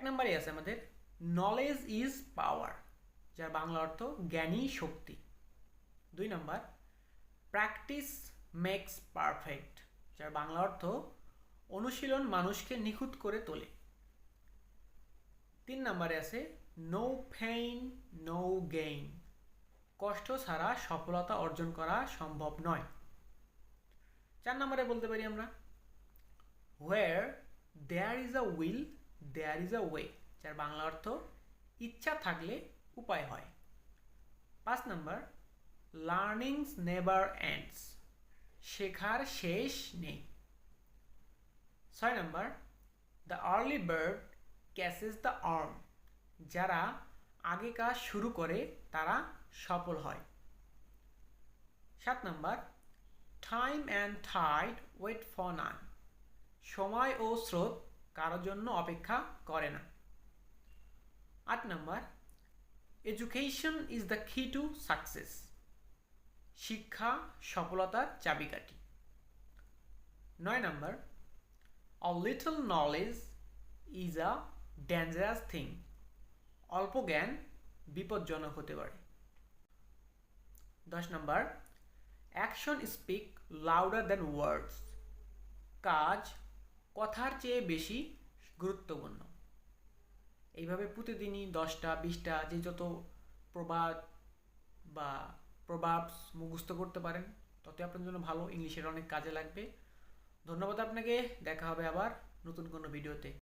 নম্বরে আছে আমাদের নলেজ ইজ পাওয়ার, যার বাংলা অর্থ জ্ঞানই শক্তি। 2 নম্বর প্র্যাকটিস মেক্স পারফেক্ট, যার বাংলা অর্থ অনুশীলন মানুষকে নিখুঁত করে তোলে। 3 নম্বরে আছে নো পেইন নো গেইন, কষ্ট ছাড়া সফলতা অর্জন করা সম্ভব নয়। 4 নম্বরে বলতে পারি আমরা where there is a will there is a way, যার বাংলা অর্থ ইচ্ছা থাকলে উপায় হয়। 5 নম্বর লার্নিংস নেভার এন্ডস, শেখার শেষ নেই। 6 নম্বর the early bird catches the worm, যারা আগে কাজ শুরু করে তারা সফল হয়। 7 নম্বর time and tide wait for none, সময় ও স্রোত কারোর জন্য অপেক্ষা করে না। 8 নম্বর education is the key to success, শিক্ষা সফলতার চাবিকাঠি। 9 নম্বর a little knowledge is a dangerous thing, অল্প জ্ঞান বিপজ্জনক হতে পারে। 10 নম্বর action speak louder than words, কাজ কথার চেয়ে বেশি গুরুত্বপূর্ণ। এইভাবে প্রতিদিনই 10টা 20টা যে যত প্রবাদ বা প্রভাবস মুখস্থ করতে পারেন ততই আপনার জন্য ভালো, ইংলিশের অনেক কাজে লাগবে। ধন্যবাদ আপনাকে, দেখা হবে আবার নতুন কোনো ভিডিওতে।